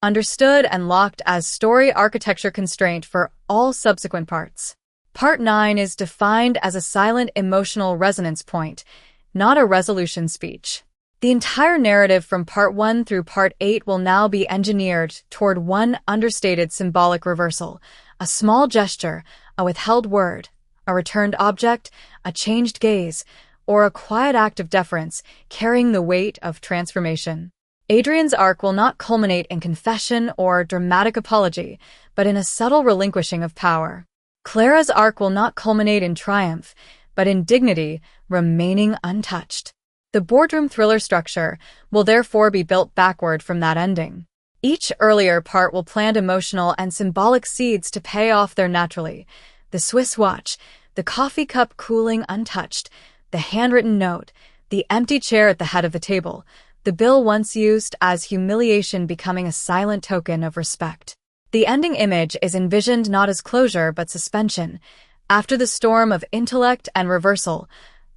understood and locked as story architecture constraint for all subsequent parts. Part 9 is defined as a silent emotional resonance point, not a resolution speech. The entire narrative from Part 1 through Part 8 will now be engineered toward one understated symbolic reversal, a small gesture, a withheld word, a returned object, a changed gaze, or a quiet act of deference carrying the weight of transformation. Adrian's arc will not culminate in confession or dramatic apology, but in a subtle relinquishing of power. Clara's arc will not culminate in triumph, but in dignity, remaining untouched. The boardroom thriller structure will therefore be built backward from that ending. Each earlier part will plant emotional and symbolic seeds to pay off there naturally. The Swiss watch, the coffee cup cooling untouched, the handwritten note, the empty chair at the head of the table, the bill once used as humiliation becoming a silent token of respect. The ending image is envisioned not as closure but suspension. After the storm of intellect and reversal,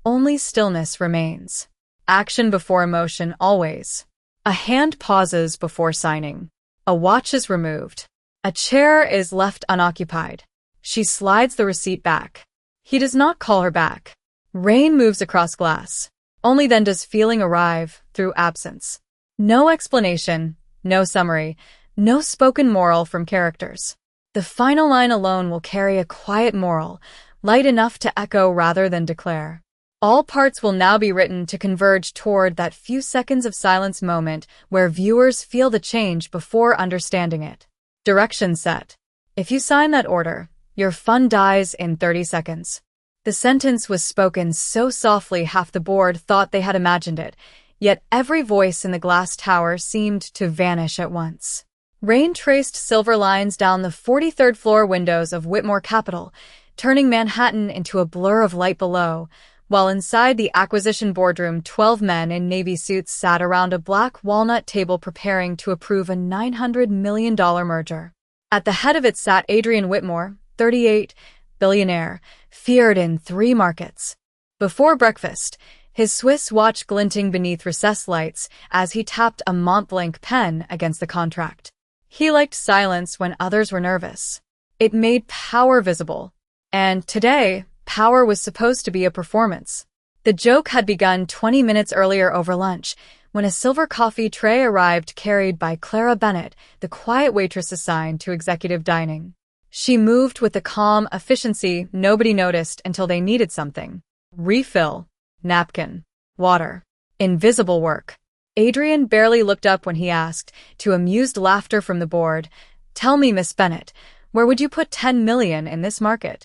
only stillness remains. Action before emotion always. A hand pauses before signing. A watch is removed. A chair is left unoccupied. She slides the receipt back. He does not call her back. Rain moves across glass. Only then does feeling arrive through absence. No explanation, no summary, no spoken moral from characters. The final line alone will carry a quiet moral, light enough to echo rather than declare. All parts will now be written to converge toward that few seconds of silence moment where viewers feel the change before understanding it. Direction set. If you sign that order, your fun dies in 30 seconds. The sentence was spoken so softly half the board thought they had imagined it, yet every voice in the glass tower seemed to vanish at once. Rain traced silver lines down the 43rd floor windows of Whitmore Capital, turning Manhattan into a blur of light below, while inside the acquisition boardroom 12 men in navy suits sat around a black walnut table preparing to approve a $900 million merger. At the head of it sat Adrian Whitmore, 38, billionaire, feared in 3 markets. Before breakfast, his Swiss watch glinting beneath recessed lights as he tapped a Montblanc pen against the contract. He liked silence when others were nervous. It made power visible. And today, power was supposed to be a performance. The joke had begun 20 minutes earlier over lunch, when a silver coffee tray arrived carried by Clara Bennett, the quiet waitress assigned to executive dining. She moved with the calm efficiency nobody noticed until they needed something. Refill. Napkin. Water. Invisible work. Adrian barely looked up when he asked, to amused laughter from the board, "Tell me, Miss Bennett, where would you put 10 million in this market?"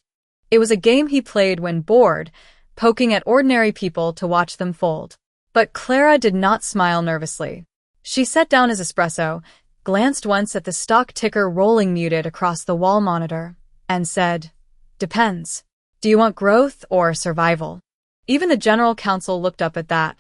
It was a game he played when bored, poking at ordinary people to watch them fold. But Clara did not smile nervously. She set down his espresso, glanced once at the stock ticker rolling muted across the wall monitor, and said, "Depends. Do you want growth or survival?" Even the general counsel looked up at that.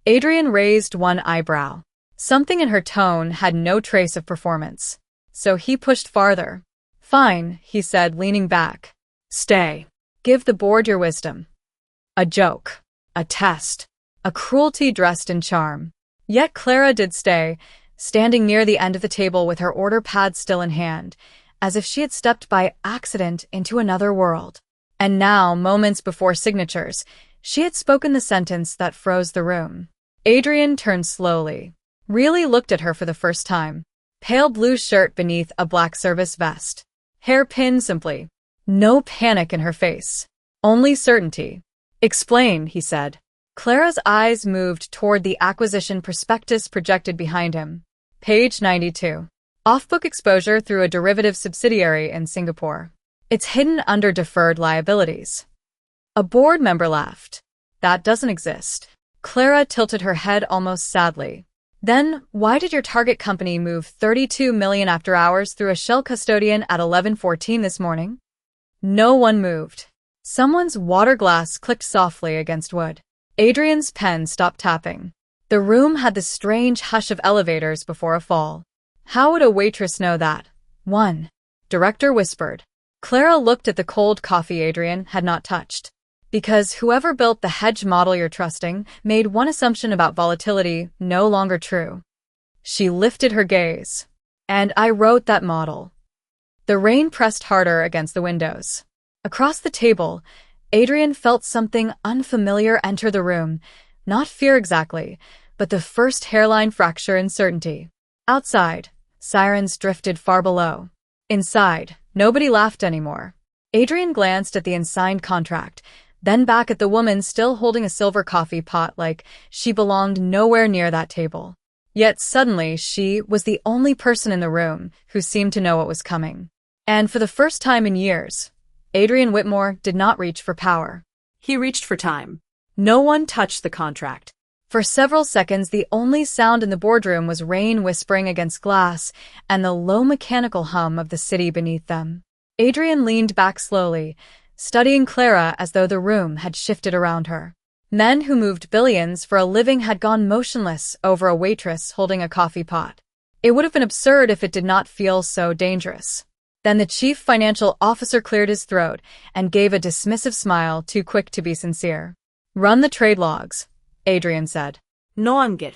Adrian raised one eyebrow. Something in her tone had no trace of performance. So he pushed farther. "Fine," he said, leaning back. "Stay. Give the board your wisdom." A joke. A test. A cruelty dressed in charm. Yet Clara did stay, standing near the end of the table with her order pad still in hand, as if she had stepped by accident into another world. And now, moments before signatures, she had spoken the sentence that froze the room. Adrian turned slowly, really looked at her for the first time. Pale blue shirt beneath a black service vest. Hair pinned simply. No panic in her face. Only certainty. "Explain," he said. Clara's eyes moved toward the acquisition prospectus projected behind him. Page 92. Off-book exposure through a derivative subsidiary in Singapore. It's hidden under deferred liabilities. A board member laughed. "That doesn't exist." Clara tilted her head almost sadly. "Then, why did your target company move 32 million after hours through a shell custodian at 11:14 this morning?" No one moved. Someone's water glass clicked softly against wood. Adrian's pen stopped tapping. The room had the strange hush of elevators before a fall. How would a waitress know that? One director whispered. Clara looked at the cold coffee Adrian had not touched. Because whoever built the hedge model you're trusting made one assumption about volatility no longer true. She lifted her gaze. And I wrote that model. The rain pressed harder against the windows. Across the table, Adrian felt something unfamiliar enter the room. Not fear exactly, but the first hairline fracture in certainty. Outside, sirens drifted far below. Inside, nobody laughed anymore. Adrian glanced at the unsigned contract, then back at the woman still holding a silver coffee pot like she belonged nowhere near that table. Yet suddenly she was the only person in the room who seemed to know what was coming. And for the first time in years, Adrian Whitmore did not reach for power. He reached for time. No one touched the contract. For several seconds, the only sound in the boardroom was rain whispering against glass and the low mechanical hum of the city beneath them. Adrian leaned back slowly, studying Clara as though the room had shifted around her. Men who moved billions for a living had gone motionless over a waitress holding a coffee pot. It would have been absurd if it did not feel so dangerous. Then the chief financial officer cleared his throat and gave a dismissive smile too quick to be sincere. "Run the trade logs," Adrian said. No angel.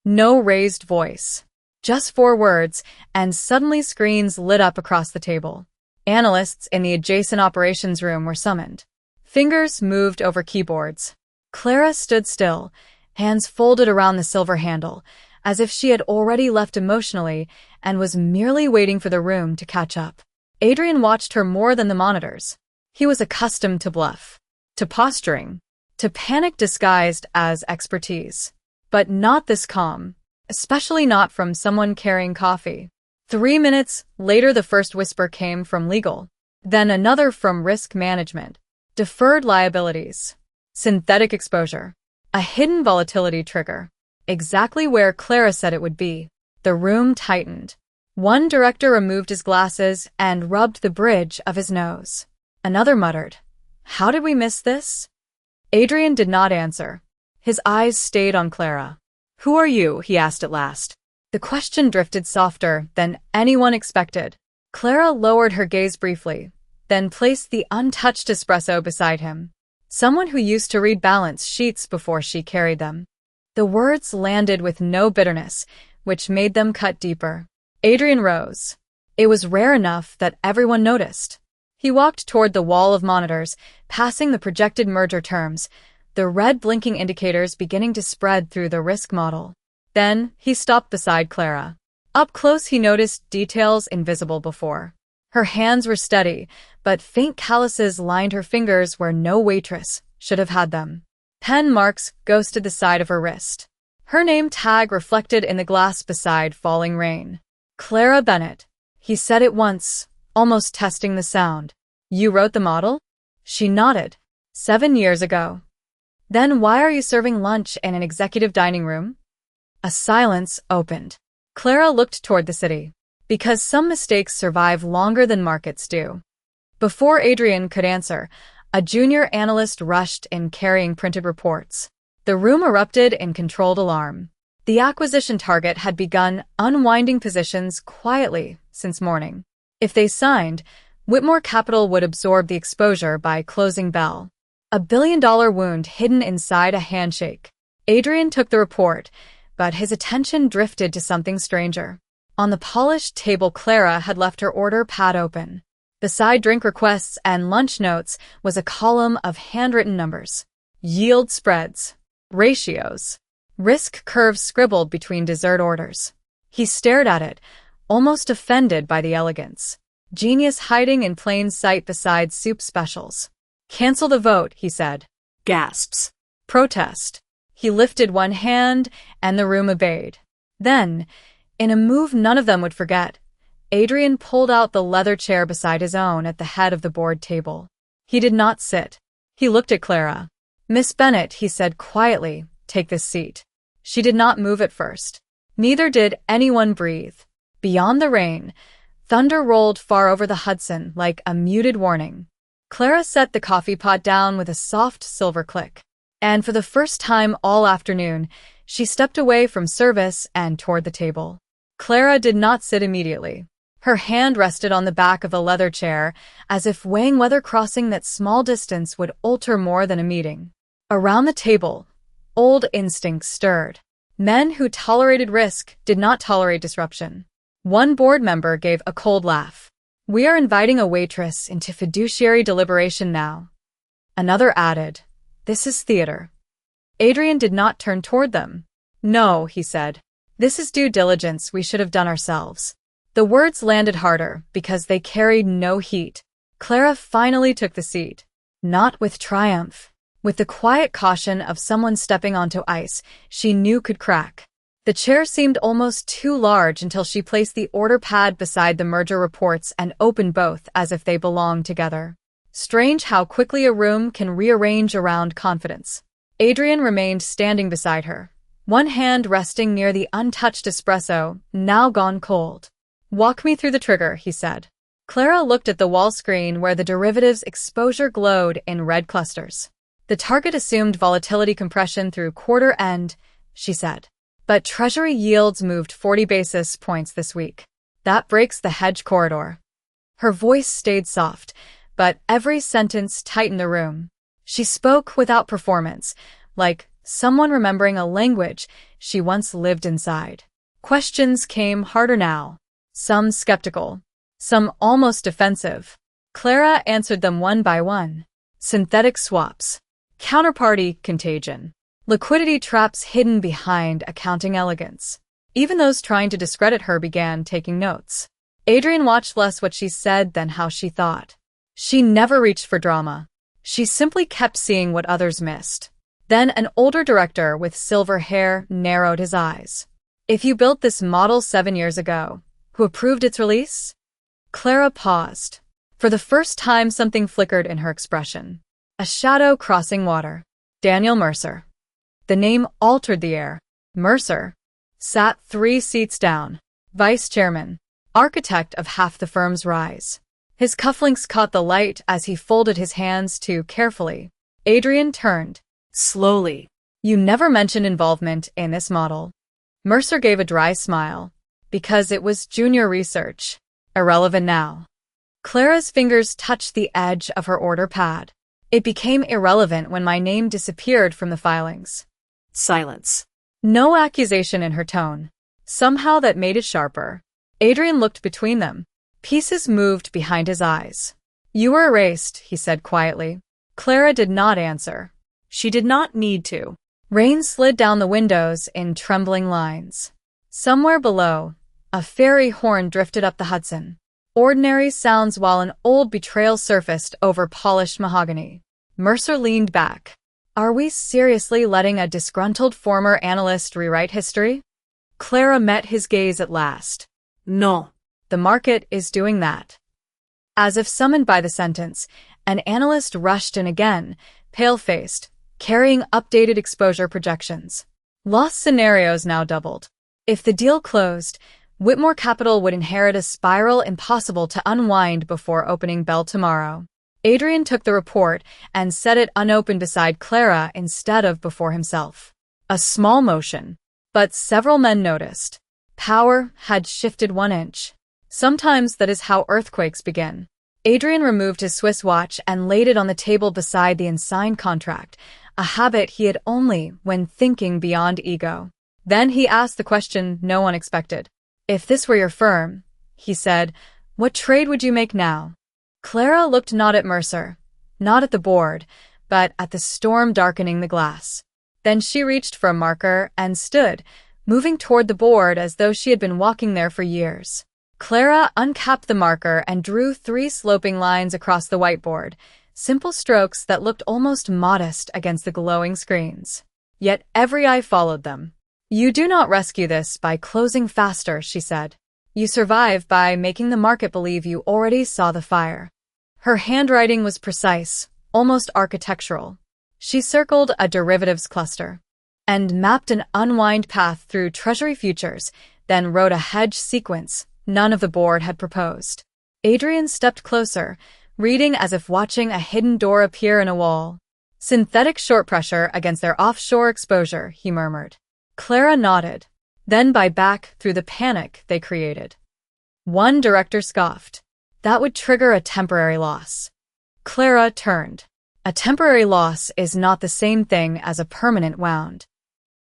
No raised voice. Just 4 words, and suddenly screens lit up across the table. Analysts in the adjacent operations room were summoned. Fingers moved over keyboards. Clara stood still, hands folded around the silver handle, as if she had already left emotionally and was merely waiting for the room to catch up. Adrian watched her more than the monitors. He was accustomed to bluff, to posturing, to panic disguised as expertise. But not this calm, especially not from someone carrying coffee. 3 minutes later, the first whisper came from legal, then another from risk management, deferred liabilities, synthetic exposure, a hidden volatility trigger, exactly where Clara said it would be. The room tightened. One director removed his glasses and rubbed the bridge of his nose. Another muttered, "How did we miss this?" Adrian did not answer. His eyes stayed on Clara. "Who are you?" he asked at last. The question drifted softer than anyone expected. Clara lowered her gaze briefly, then placed the untouched espresso beside him. "Someone who used to read balance sheets before she carried them." The words landed with no bitterness, which made them cut deeper. Adrian rose. It was rare enough that everyone noticed. He walked toward the wall of monitors, passing the projected merger terms, the red blinking indicators beginning to spread through the risk model. Then he stopped beside Clara. Up close he noticed details invisible before. Her hands were steady, but faint calluses lined her fingers where no waitress should have had them. Pen marks ghosted the side of her wrist. Her name tag reflected in the glass beside falling rain. "Clara Bennett." He said it once, almost testing the sound. "You wrote the model?" She nodded. 7 years ago. "Then why are you serving lunch in an executive dining room?" A silence opened. Clara looked toward the city. Because some mistakes survive longer than markets do. Before Adrian could answer, a junior analyst rushed in carrying printed reports. The room erupted in controlled alarm. The acquisition target had begun unwinding positions quietly since morning. If they signed, Whitmore Capital would absorb the exposure by closing bell. A billion-dollar wound hidden inside a handshake. Adrian took the report, but his attention drifted to something stranger. On the polished table, Clara had left her order pad open. Beside drink requests and lunch notes was a column of handwritten numbers. Yield spreads. Ratios. Risk curves scribbled between dessert orders. He stared at it, almost offended by the elegance. Genius hiding in plain sight beside soup specials. "Cancel the vote," he said. Gasps. "Protest." He lifted one hand, and the room obeyed. Then, in a move none of them would forget, Adrian pulled out the leather chair beside his own at the head of the board table. He did not sit. He looked at Clara. "Miss Bennett," he said quietly, "take this seat." She did not move at first. Neither did anyone breathe. Beyond the rain, thunder rolled far over the Hudson like a muted warning. Clara set the coffee pot down with a soft silver click. And for the first time all afternoon, she stepped away from service and toward the table. Clara did not sit immediately. Her hand rested on the back of the leather chair, as if weighing whether crossing that small distance would alter more than a meeting. Around the table, old instincts stirred. Men who tolerated risk did not tolerate disruption. One board member gave a cold laugh. We are inviting a waitress into fiduciary deliberation now. Another added, this is theater. Adrian did not turn toward them. No, he said. This is due diligence we should have done ourselves. The words landed harder because they carried no heat. Clara finally took the seat. Not with triumph. With the quiet caution of someone stepping onto ice she knew could crack. The chair seemed almost too large until she placed the order pad beside the merger reports and opened both as if they belonged together. Strange how quickly a room can rearrange around confidence. Adrian remained standing beside her, one hand resting near the untouched espresso, now gone cold. Walk me through the trigger, he said. Clara looked at the wall screen where the derivative's exposure glowed in red clusters. The target assumed volatility compression through quarter end, she said. But Treasury yields moved 40 basis points this week. That breaks the hedge corridor. Her voice stayed soft, but every sentence tightened the room. She spoke without performance, like someone remembering a language she once lived inside. Questions came harder now, some skeptical, some almost defensive. Clara answered them one by one. Synthetic swaps. Counterparty contagion. Liquidity traps hidden behind accounting elegance. Even those trying to discredit her began taking notes. Adrian watched less what she said than how she thought. She never reached for drama. She simply kept seeing what others missed. Then an older director with silver hair narrowed his eyes. If you built this model 7 years ago, who approved its release? Clara paused. For the first time something flickered in her expression. A shadow crossing water. Daniel Mercer. The name altered the air. Mercer sat 3 seats down, vice chairman, architect of half the firm's rise. His cufflinks caught the light as he folded his hands too carefully. Adrian turned. Slowly. You never mentioned involvement in this model. Mercer gave a dry smile. Because it was junior research. Irrelevant now. Clara's fingers touched the edge of her order pad. It became irrelevant when my name disappeared from the filings. Silence. No accusation in her tone. Somehow that made it sharper. Adrian looked between them. Pieces moved behind his eyes. You were erased, he said quietly. Clara did not answer. She did not need to. Rain slid down the windows in trembling lines. Somewhere below, a ferry horn drifted up the Hudson. Ordinary sounds while an old betrayal surfaced over polished mahogany. Mercer leaned back. Are we seriously letting a disgruntled former analyst rewrite history? Clara met his gaze at last. No. The market is doing that. As if summoned by the sentence, an analyst rushed in again, pale-faced, carrying updated exposure projections. Loss scenarios now doubled. If the deal closed, Whitmore Capital would inherit a spiral impossible to unwind before opening bell tomorrow. Adrian took the report and set it unopened beside Clara instead of before himself. A small motion, but several men noticed. Power had shifted 1 inch. Sometimes that is how earthquakes begin. Adrian removed his Swiss watch and laid it on the table beside the unsigned contract, a habit he had only when thinking beyond ego. Then he asked the question no one expected. If this were your firm, he said, what trade would you make now? Clara looked not at Mercer, not at the board, but at the storm darkening the glass. Then she reached for a marker and stood, moving toward the board as though she had been walking there for years. Clara uncapped the marker and drew 3 sloping lines across the whiteboard, simple strokes that looked almost modest against the glowing screens. Yet every eye followed them. You do not rescue this by closing faster, she said. You survive by making the market believe you already saw the fire. Her handwriting was precise, almost architectural. She circled a derivatives cluster and mapped an unwind path through Treasury futures, then wrote a hedge sequence none of the board had proposed. Adrian stepped closer, reading as if watching a hidden door appear in a wall. Synthetic short pressure against their offshore exposure, he murmured. Clara nodded, then buy back through the panic they created. One director scoffed. That would trigger a temporary loss. Clara turned. A temporary loss is not the same thing as a permanent wound.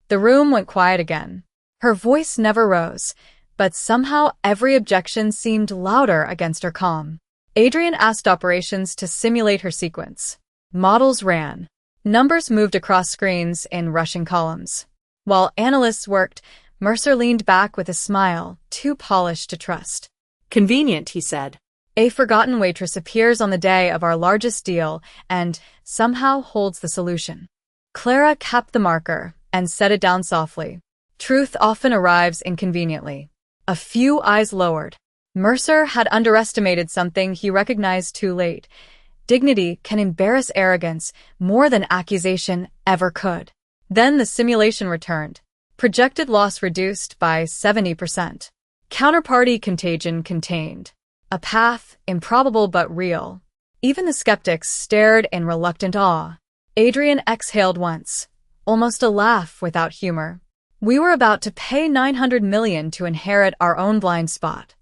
The room went quiet again. Her voice never rose, but somehow every objection seemed louder against her calm. Adrian asked operations to simulate her sequence. Models ran. Numbers moved across screens in rushing columns. While analysts worked, Mercer leaned back with a smile, too polished to trust. Convenient, he said. A forgotten waitress appears on the day of our largest deal and somehow holds the solution. Clara capped the marker and set it down softly. Truth often arrives inconveniently. A few eyes lowered. Mercer had underestimated something he recognized too late. Dignity can embarrass arrogance more than accusation ever could. Then the simulation returned. Projected loss reduced by 70%. Counterparty contagion contained. A path, improbable but real. Even the skeptics stared in reluctant awe. Adrian exhaled once, almost a laugh without humor. We were about to pay $900 million to inherit our own blind spot.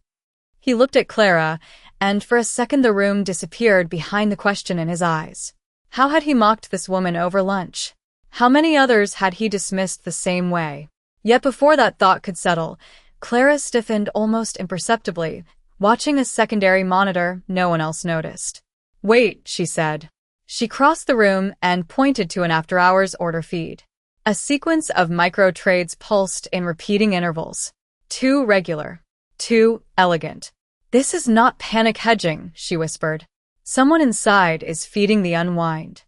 He looked at Clara, and for a second the room disappeared behind the question in his eyes. How had he mocked this woman over lunch? How many others had he dismissed the same way? Yet before that thought could settle, Clara stiffened almost imperceptibly. Watching a secondary monitor, no one else noticed. Wait, she said. She crossed the room and pointed to an after-hours order feed. A sequence of micro-trades pulsed in repeating intervals. Too regular. Too elegant. This is not panic hedging, she whispered. Someone inside is feeding the unwind.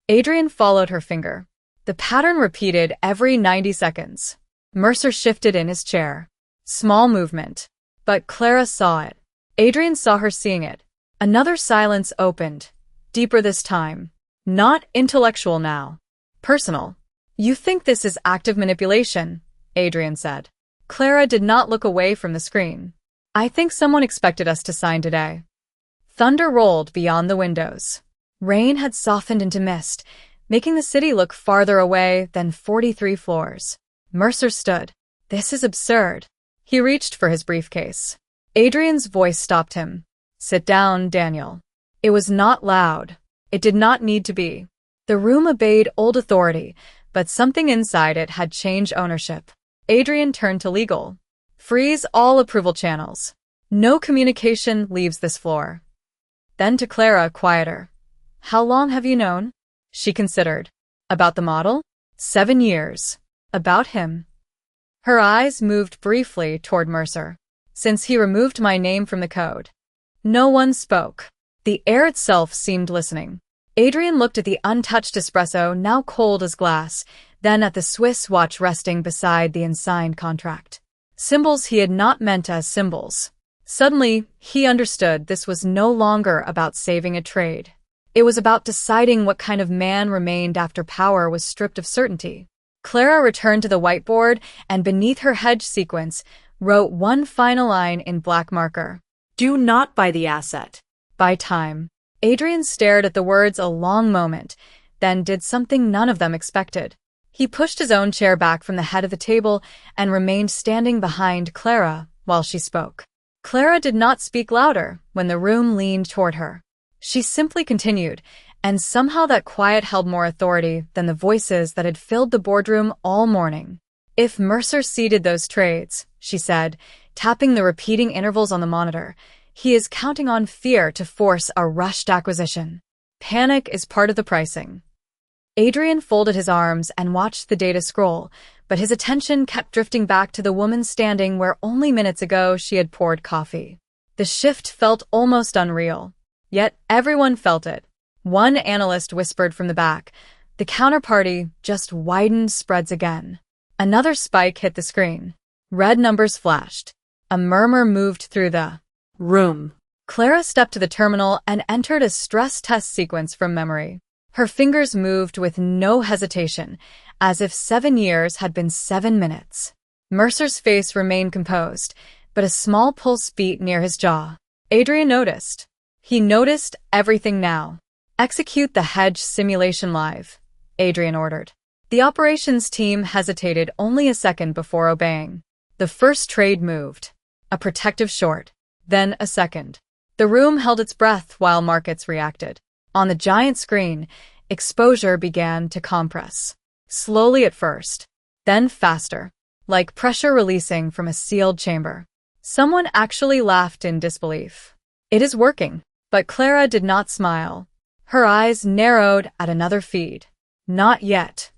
Adrian followed her finger. The pattern repeated every 90 seconds. Mercer shifted in his chair. Small movement. But Clara saw it. Adrian saw her seeing it. Another silence opened. Deeper this time. Not intellectual now. Personal. You think this is active manipulation, Adrian said. Clara did not look away from the screen. I think someone expected us to sign today. Thunder rolled beyond the windows. Rain had softened into mist, making the city look farther away than 43 floors. Mercer stood. This is absurd. He reached for his briefcase. Adrian's voice stopped him. Sit down, Daniel. It was not loud. It did not need to be. The room obeyed old authority, but something inside it had changed ownership. Adrian turned to legal. Freeze all approval channels. No communication leaves this floor. Then to Clara, quieter. How long have you known? She considered. About the model? 7 years. About him. Her eyes moved briefly toward Mercer. Since he removed my name from the code. No one spoke. The air itself seemed listening. Adrian looked at the untouched espresso, now cold as glass, then at the Swiss watch resting beside the unsigned contract. Symbols he had not meant as symbols. Suddenly, he understood this was no longer about saving a trade. It was about deciding what kind of man remained after power was stripped of certainty. Clara returned to the whiteboard and beneath her hedge sequence, wrote one final line in black marker. Do not buy the asset. Buy time. Adrian stared at the words a long moment, then did something none of them expected. He pushed his own chair back from the head of the table and remained standing behind Clara while she spoke. Clara did not speak louder when the room leaned toward her. She simply continued, and somehow that quiet held more authority than the voices that had filled the boardroom all morning. If Mercer ceded those trades, she said, tapping the repeating intervals on the monitor, he is counting on fear to force a rushed acquisition. Panic is part of the pricing. Adrian folded his arms and watched the data scroll, but his attention kept drifting back to the woman standing where only minutes ago she had poured coffee. The shift felt almost unreal. Yet everyone felt it. One analyst whispered from the back, the counterparty just widened spreads again. Another spike hit the screen. Red numbers flashed. A murmur moved through the room. Clara stepped to the terminal and entered a stress test sequence from memory. Her fingers moved with no hesitation, as if 7 years had been 7 minutes. Mercer's face remained composed, but a small pulse beat near his jaw. Adrian noticed. He noticed everything now. Execute the hedge simulation live, Adrian ordered. The operations team hesitated only a second before obeying. The first trade moved. A protective short. Then a second. The room held its breath while markets reacted. On the giant screen, exposure began to compress. Slowly at first. Then faster. Like pressure releasing from a sealed chamber. Someone actually laughed in disbelief. It is working. But Clara did not smile. Her eyes narrowed at another feed. Not yet.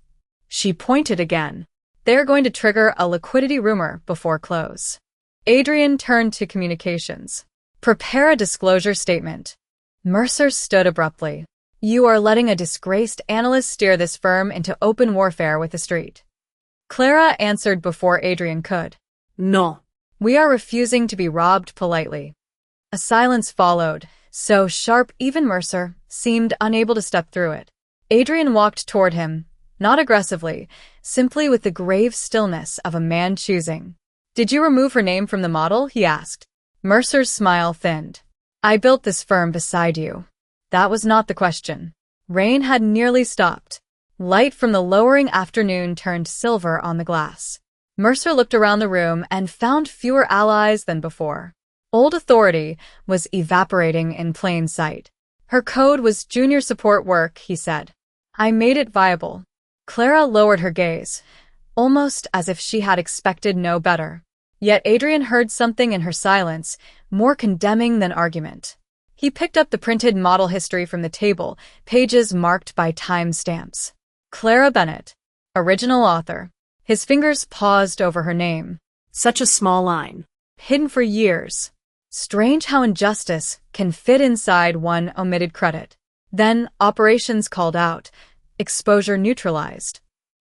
She pointed again. They're going to trigger a liquidity rumor before close. Adrian turned to communications. Prepare a disclosure statement. Mercer stood abruptly. You are letting a disgraced analyst steer this firm into open warfare with the street. Clara answered before Adrian could. No. We are refusing to be robbed politely. A silence followed, so sharp even Mercer seemed unable to step through it. Adrian walked toward him, not aggressively, simply with the grave stillness of a man choosing. Did you remove her name from the model? He asked. Mercer's smile thinned. I built this firm beside you. That was not the question. Rain had nearly stopped. Light from the lowering afternoon turned silver on the glass. Mercer looked around the room and found fewer allies than before. Old authority was evaporating in plain sight. Her code was junior support work, he said. I made it viable. Clara lowered her gaze, almost as if she had expected no better. Yet Adrian heard something in her silence, more condemning than argument. He picked up the printed model history from the table, pages marked by time stamps. Clara Bennett, original author. His fingers paused over her name. Such a small line. Hidden for years. Strange how injustice can fit inside one omitted credit. Then operations called out. Exposure neutralized.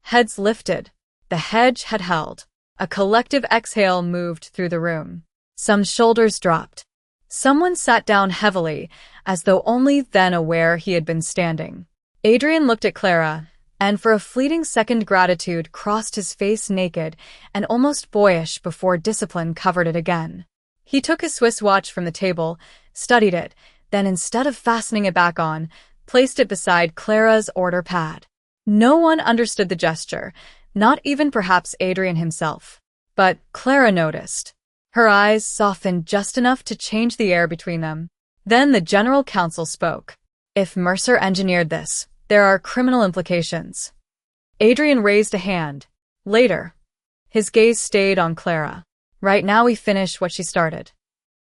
Heads lifted. The hedge had held. A collective exhale moved through the room. Some shoulders dropped. Someone sat down heavily, as though only then aware he had been standing. Adrian looked at Clara, and for a fleeting second gratitude crossed his face naked and almost boyish before discipline covered it again. He took his Swiss watch from the table, studied it, then instead of fastening it back on, placed it beside Clara's order pad. No one understood the gesture, not even perhaps Adrian himself. But Clara noticed. Her eyes softened just enough to change the air between them. Then the general counsel spoke. If Mercer engineered this, there are criminal implications. Adrian raised a hand. Later. His gaze stayed on Clara. Right now we finish what she started.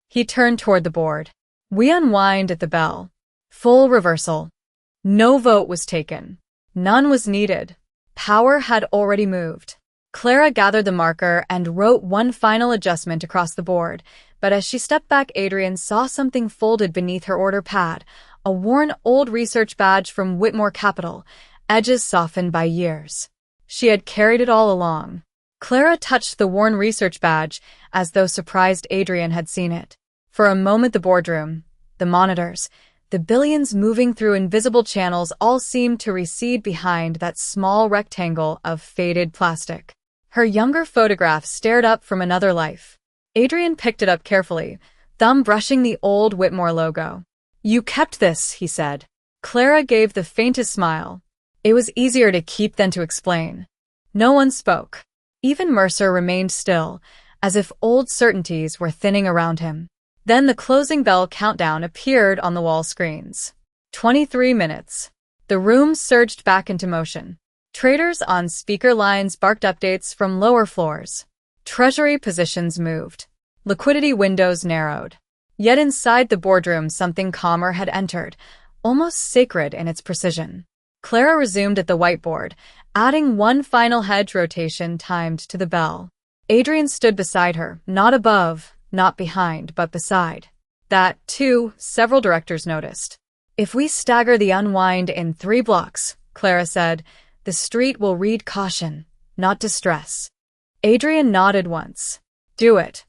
He turned toward the board. We unwind at the bell. Full reversal. No vote was taken. None was needed. Power had already moved. Clara gathered the marker and wrote one final adjustment across the board, but as she stepped back, Adrian saw something folded beneath her order pad, a worn old research badge from Whitmore Capital, edges softened by years. She had carried it all along. Clara touched the worn research badge as though surprised Adrian had seen it. For a moment the boardroom, the monitors, the billions moving through invisible channels all seemed to recede behind that small rectangle of faded plastic. Her younger photograph stared up from another life. Adrian picked it up carefully, thumb brushing the old Whitmore logo. You kept this, he said. Clara gave the faintest smile. It was easier to keep than to explain. No one spoke. Even Mercer remained still, as if old certainties were thinning around him. Then the closing bell countdown appeared on the wall screens. 23 minutes. The room surged back into motion. Traders on speaker lines barked updates from lower floors. Treasury positions moved. Liquidity windows narrowed. Yet inside the boardroom something calmer had entered, almost sacred in its precision. Clara resumed at the whiteboard, adding one final hedge rotation timed to the bell. Adrian stood beside her, not above, not behind, but beside. That, too, several directors noticed. If we stagger the unwind in 3 blocks, Clara said, the street will read caution, not distress. Adrian nodded once. Do it.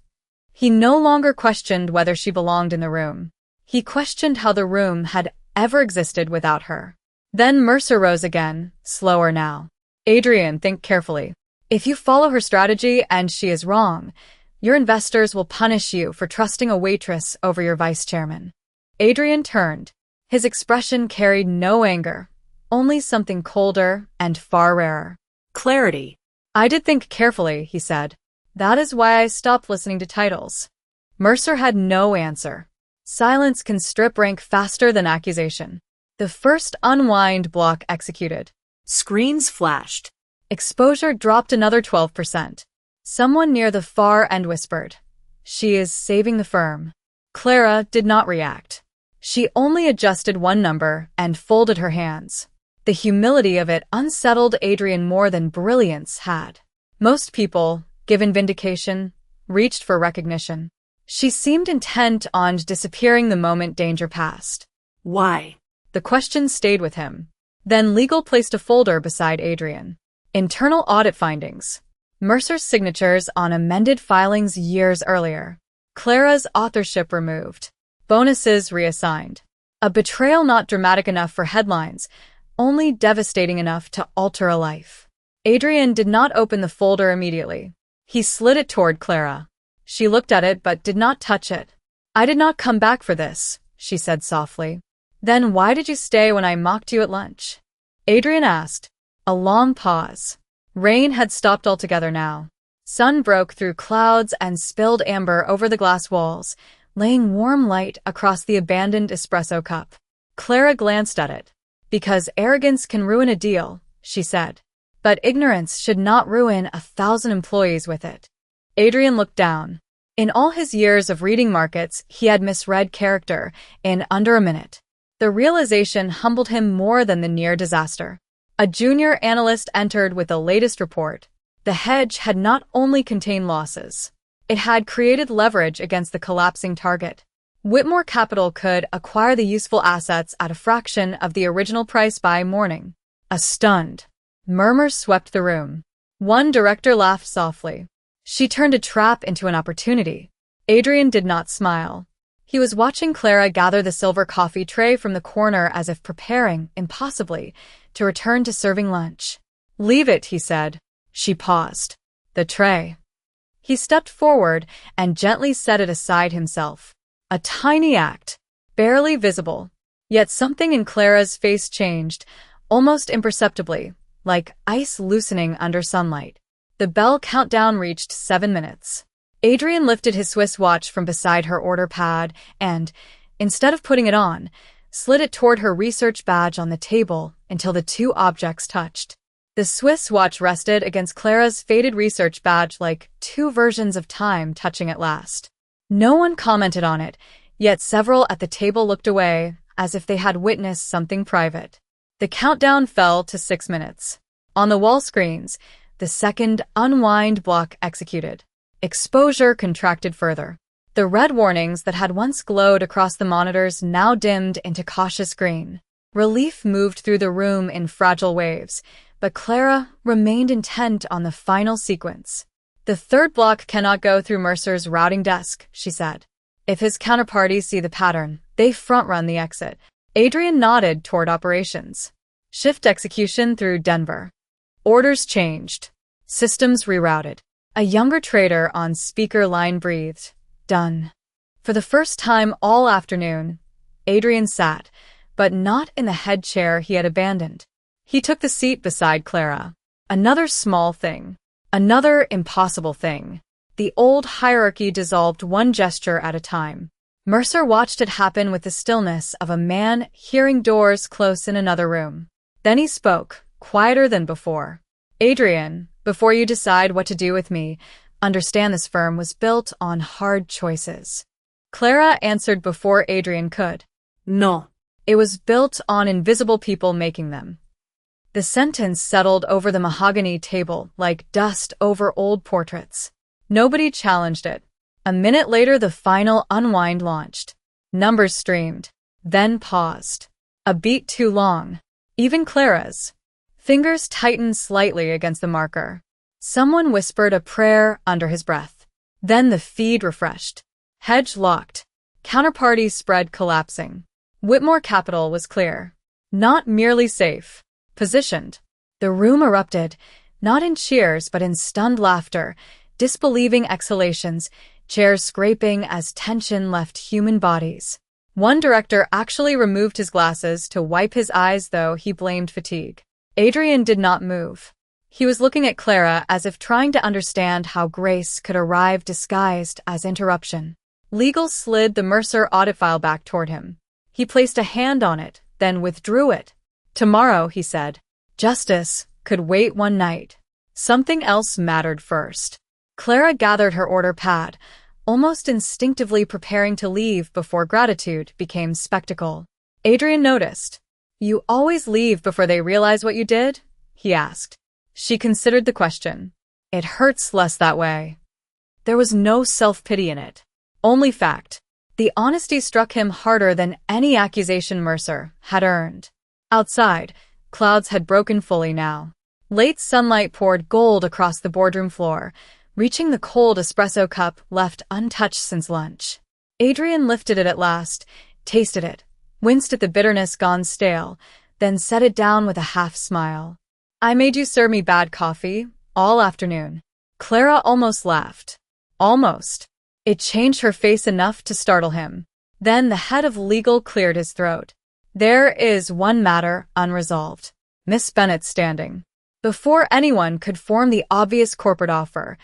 He no longer questioned whether she belonged in the room. He questioned how the room had ever existed without her. Then Mercer rose again, slower now. Adrian, think carefully. If you follow her strategy and she is wrong, your investors will punish you for trusting a waitress over your vice chairman. Adrian turned. His expression carried no anger, only something colder and far rarer. Clarity. I did think carefully, he said. That is why I stopped listening to titles. Mercer had no answer. Silence can strip rank faster than accusation. The first unwind block executed. Screens flashed. Exposure dropped another 12%. Someone near the far end whispered, She is saving the firm. Clara did not react. She only adjusted one number and folded her hands. The humility of it unsettled Adrian more than brilliance had. Most people, given vindication, reached for recognition. She seemed intent on disappearing the moment danger passed. Why? The question stayed with him. Then legal placed a folder beside Adrian. Internal audit findings. Mercer's signatures on amended filings years earlier. Clara's authorship removed. Bonuses reassigned. A betrayal not dramatic enough for headlines, only devastating enough to alter a life. Adrian did not open the folder immediately. He slid it toward Clara. She looked at it but did not touch it. "I did not come back for this," she said softly. "Then why did you stay when I mocked you at lunch?" Adrian asked. A long pause. Rain had stopped altogether now. Sun broke through clouds and spilled amber over the glass walls, laying warm light across the abandoned espresso cup. Clara glanced at it. "Because arrogance can ruin a deal," she said. "But ignorance should not ruin 1,000 employees with it." Adrian looked down. In all his years of reading markets, he had misread character in under a minute. The realization humbled him more than the near disaster. A junior analyst entered with the latest report. The hedge had not only contained losses. It had created leverage against the collapsing target. Whitmore Capital could acquire the useful assets at a fraction of the original price by morning. A stunned murmurs swept the room. One director laughed softly. She turned a trap into an opportunity. Adrian did not smile. He was watching Clara gather the silver coffee tray from the corner as if preparing, impossibly, to return to serving lunch. "Leave it," he said. She paused. "The tray." He stepped forward and gently set it aside himself. A tiny act, barely visible. Yet something in Clara's face changed, almost imperceptibly, like ice loosening under sunlight. The bell countdown reached 7 minutes. Adrian lifted his Swiss watch from beside her order pad and, instead of putting it on, slid it toward her research badge on the table until the two objects touched. The Swiss watch rested against Clara's faded research badge like two versions of time touching at last. No one commented on it, yet several at the table looked away, as if they had witnessed something private. The countdown fell to 6 minutes. On the wall screens, the second unwind block executed. Exposure contracted further. The red warnings that had once glowed across the monitors now dimmed into cautious green. Relief moved through the room in fragile waves, but Clara remained intent on the final sequence. "The third block cannot go through Mercer's routing desk," she said. "If his counterparties see the pattern, they front-run the exit." Adrian nodded toward operations. Shift execution through Denver. Orders changed. Systems rerouted. A younger trader on speaker line breathed. Done. For the first time all afternoon, Adrian sat, but not in the head chair he had abandoned. He took the seat beside Clara. Another small thing. Another impossible thing. The old hierarchy dissolved one gesture at a time. Mercer watched it happen with the stillness of a man hearing doors close in another room. Then he spoke, quieter than before. "Adrian, before you decide what to do with me, understand this firm was built on hard choices." Clara answered before Adrian could. No. It was built on invisible people making them. The sentence settled over the mahogany table like dust over old portraits. Nobody challenged it. A minute later, the final unwind launched. Numbers streamed, then paused. A beat too long. Even Clara's fingers tightened slightly against the marker. Someone whispered a prayer under his breath. Then the feed refreshed. Hedge locked. Counterparties spread collapsing. Whitmore Capital was clear. Not merely safe. Positioned. The room erupted, not in cheers but in stunned laughter, disbelieving exhalations, chairs scraping as tension left human bodies. One director actually removed his glasses to wipe his eyes, though he blamed fatigue. Adrian did not move. He was looking at Clara as if trying to understand how grace could arrive disguised as interruption. Legal slid the Mercer audit file back toward him. He placed a hand on it, then withdrew it. "Tomorrow," he said. Justice could wait one night. Something else mattered first. Clara gathered her order pad, almost instinctively preparing to leave before gratitude became spectacle. Adrian noticed. "You always leave before they realize what you did?" he asked. She considered the question. "It hurts less that way." There was no self-pity in it. Only fact. The honesty struck him harder than any accusation Mercer had earned. Outside, clouds had broken fully now. Late sunlight poured gold across the boardroom floor, reaching the cold espresso cup left untouched since lunch. Adrian lifted it at last, tasted it, winced at the bitterness gone stale, then set it down with a half-smile. "I made you serve me bad coffee all afternoon." Clara almost laughed. Almost. It changed her face enough to startle him. Then the head of legal cleared his throat. "There is one matter unresolved. Miss Bennett's standing." Before anyone could form the obvious corporate offer,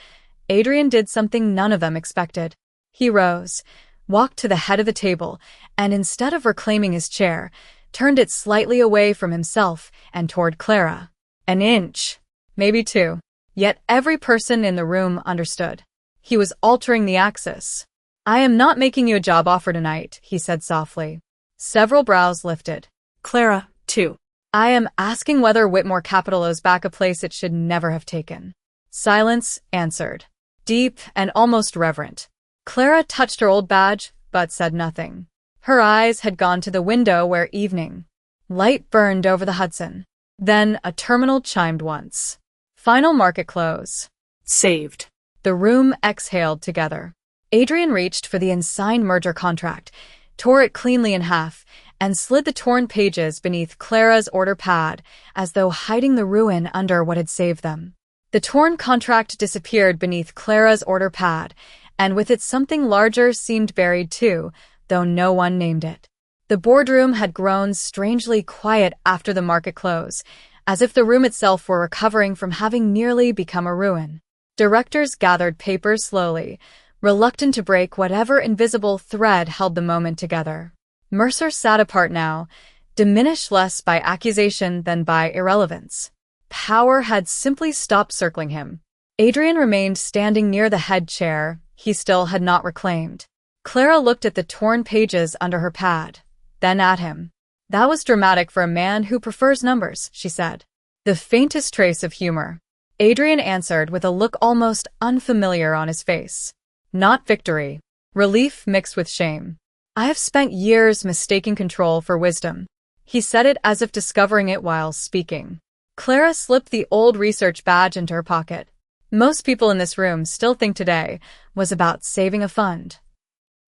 Adrian did something none of them expected. He rose, walked to the head of the table, and instead of reclaiming his chair, turned it slightly away from himself and toward Clara. An inch, maybe two. Yet every person in the room understood. He was altering the axis. "I am not making you a job offer tonight," he said softly. Several brows lifted. Clara, too. "I am asking whether Whitmore Capital owes back a place it should never have taken." Silence answered. Deep and almost reverent. Clara touched her old badge, but said nothing. Her eyes had gone to the window where evening light burned over the Hudson. Then a terminal chimed once. Final market close. Saved. The room exhaled together. Adrian reached for the unsigned merger contract, tore it cleanly in half, and slid the torn pages beneath Clara's order pad, as though hiding the ruin under what had saved them. The torn contract disappeared beneath Clara's order pad, and with it something larger seemed buried too, though no one named it. The boardroom had grown strangely quiet after the market close, as if the room itself were recovering from having nearly become a ruin. Directors gathered papers slowly, reluctant to break whatever invisible thread held the moment together. Mercer sat apart now, diminished less by accusation than by irrelevance. Power had simply stopped circling him. Adrian remained standing near the head chair he still had not reclaimed. Clara looked at the torn pages under her pad, then at him. "That was dramatic for a man who prefers numbers," she said. The faintest trace of humor. Adrian answered with a look almost unfamiliar on his face. Not victory. Relief mixed with shame. "I have spent years mistaking control for wisdom." He said it as if discovering it while speaking. Clara slipped the old research badge into her pocket. "Most people in this room still think today was about saving a fund."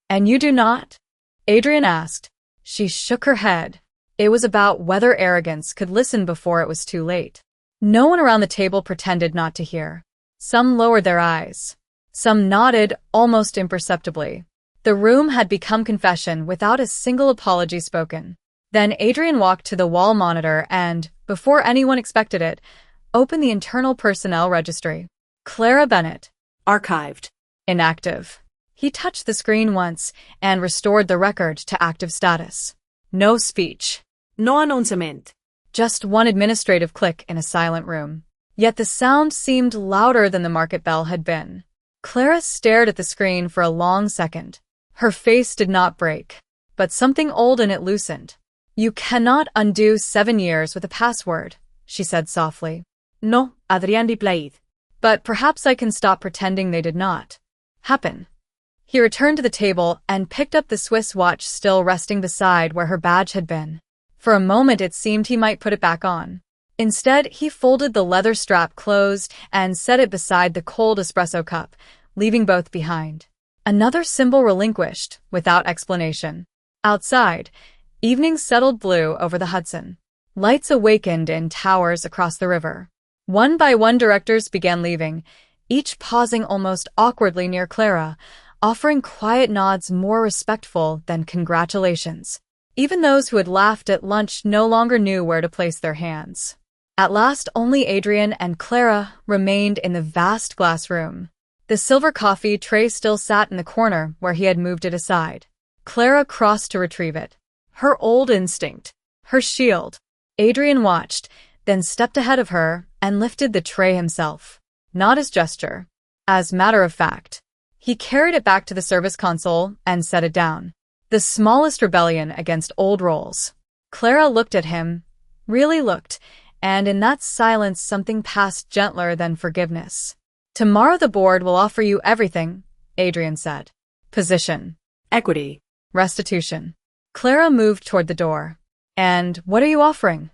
"And you do not?" Adrian asked. She shook her head. It was about whether arrogance could listen before it was too late. No one around the table pretended not to hear. Some lowered their eyes. Some nodded almost imperceptibly. The room had become confession without a single apology spoken. Then Adrian walked to the wall monitor and, before anyone expected it, opened the internal personnel registry. Clara Bennett. Archived. Inactive. He touched the screen once and restored the record to active status. No speech. No annoncement. Just one administrative click in a silent room. Yet the sound seemed louder than the market bell had been. Clara stared at the screen for a long second. Her face did not break, but something old in it loosened. "You cannot undo 7 years with a password," she said softly. No, Adrian replied. "But perhaps I can stop pretending they did not happen." He returned to the table and picked up the Swiss watch still resting beside where her badge had been. For a moment it seemed he might put it back on. Instead, he folded the leather strap closed and set it beside the cold espresso cup, leaving both behind. Another symbol relinquished, without explanation. Outside, evening settled blue over the Hudson. Lights awakened in towers across the river. One by one directors began leaving, each pausing almost awkwardly near Clara, offering quiet nods more respectful than congratulations. Even those who had laughed at lunch no longer knew where to place their hands. At last, only Adrian and Clara remained in the vast glass room. The silver coffee tray still sat in the corner where he had moved it aside. Clara crossed to retrieve it. Her old instinct. Her shield. Adrian watched, then stepped ahead of her and lifted the tray himself. Not as gesture. As matter of fact. He carried it back to the service console and set it down. The smallest rebellion against old roles. Clara looked at him, really looked, and in that silence something passed gentler than forgiveness. Tomorrow the board will offer you everything, Adrian said. Position. Equity. Restitution. Clara moved toward the door. And what are you offering?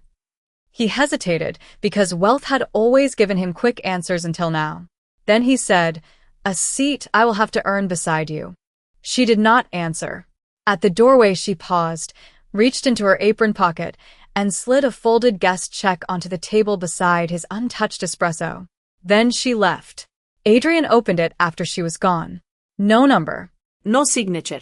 He hesitated because wealth had always given him quick answers until now. Then he said, a seat I will have to earn beside you. She did not answer. At the doorway she paused, reached into her apron pocket, and slid a folded guest check onto the table beside his untouched espresso. Then she left. Adrian opened it after she was gone. No number. No signature.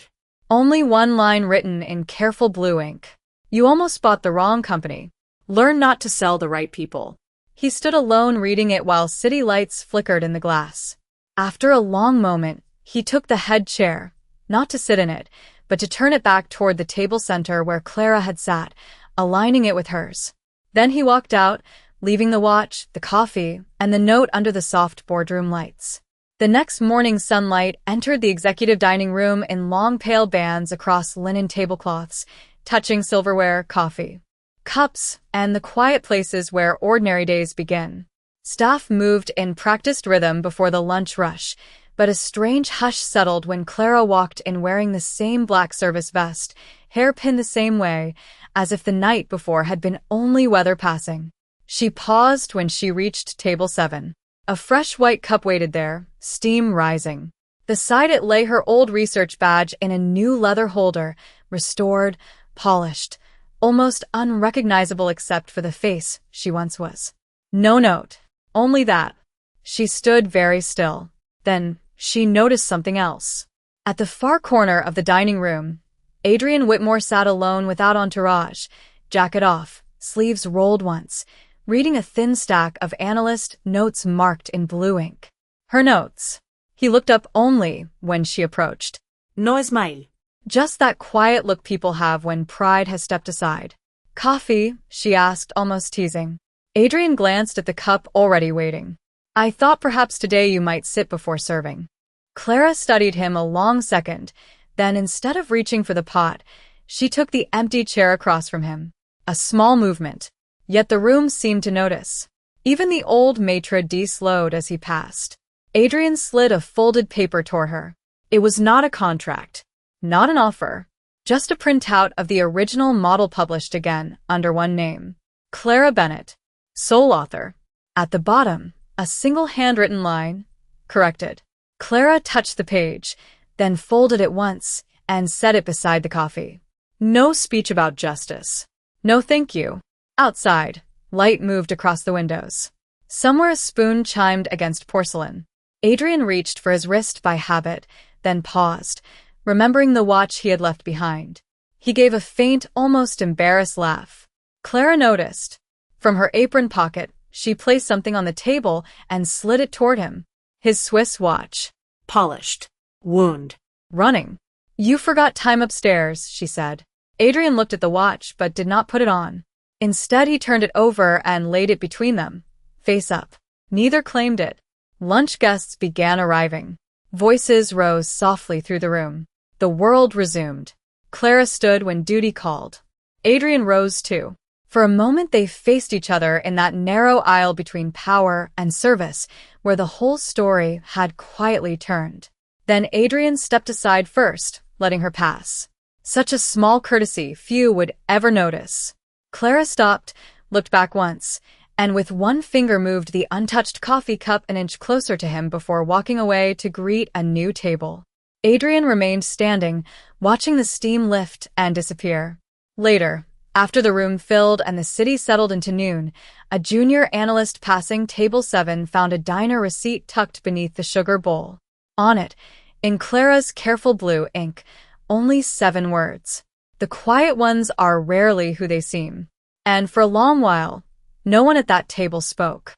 Only one line written in careful blue ink. You almost bought the wrong company. Learn not to sell the right people. He stood alone reading it while city lights flickered in the glass. After a long moment, he took the head chair, not to sit in it, but to turn it back toward the table center where Clara had sat, aligning it with hers. Then he walked out, leaving the watch, the coffee, and the note under the soft boardroom lights. The next morning sunlight entered the executive dining room in long pale bands across linen tablecloths, touching silverware, coffee, cups, and the quiet places where ordinary days begin. Staff moved in practiced rhythm before the lunch rush, but a strange hush settled when Clara walked in wearing the same black service vest, hair pinned the same way, as if the night before had been only weather passing. She paused when she reached table 7. A fresh white cup waited there, steam rising. Beside it lay her old research badge in a new leather holder, restored, polished, almost unrecognizable except for the face she once was. No note. Only that. She stood very still. Then she noticed something else. At the far corner of the dining room, Adrian Whitmore sat alone without entourage, jacket off, sleeves rolled once, reading a thin stack of analyst notes marked in blue ink. Her notes. He looked up only when she approached. No smile. Just that quiet look people have when pride has stepped aside. Coffee? She asked, almost teasing. Adrian glanced at the cup already waiting. I thought perhaps today you might sit before serving. Clara studied him a long second, then instead of reaching for the pot, she took the empty chair across from him. A small movement. Yet the room seemed to notice. Even the old maitre d' slowed as he passed. Adrian slid a folded paper toward her. It was not a contract, not an offer, just a printout of the original model published again under one name. Clara Bennett, sole author. At the bottom, a single handwritten line, corrected. Clara touched the page, then folded it once and set it beside the coffee. No speech about justice. No thank you. Outside, light moved across the windows. Somewhere a spoon chimed against porcelain. Adrian reached for his wrist by habit, then paused, remembering the watch he had left behind. He gave a faint, almost embarrassed laugh. Clara noticed. From her apron pocket, she placed something on the table and slid it toward him. His Swiss watch. Polished. Wound. Running. You forgot time upstairs, she said. Adrian looked at the watch but did not put it on. Instead, he turned it over and laid it between them, face up. Neither claimed it. Lunch guests began arriving. Voices rose softly through the room. The world resumed. Clara stood when duty called. Adrian rose too. For a moment they faced each other in that narrow aisle between power and service, where the whole story had quietly turned. Then Adrian stepped aside first, letting her pass. Such a small courtesy few would ever notice. Clara stopped, looked back once, and with one finger moved the untouched coffee cup an inch closer to him before walking away to greet a new table. Adrian remained standing, watching the steam lift and disappear. Later, after the room filled and the city settled into noon, a junior analyst passing table 7 found a diner receipt tucked beneath the sugar bowl. On it, in Clara's careful blue ink, only 7 words. The quiet ones are rarely who they seem. And for a long while, no one at that table spoke.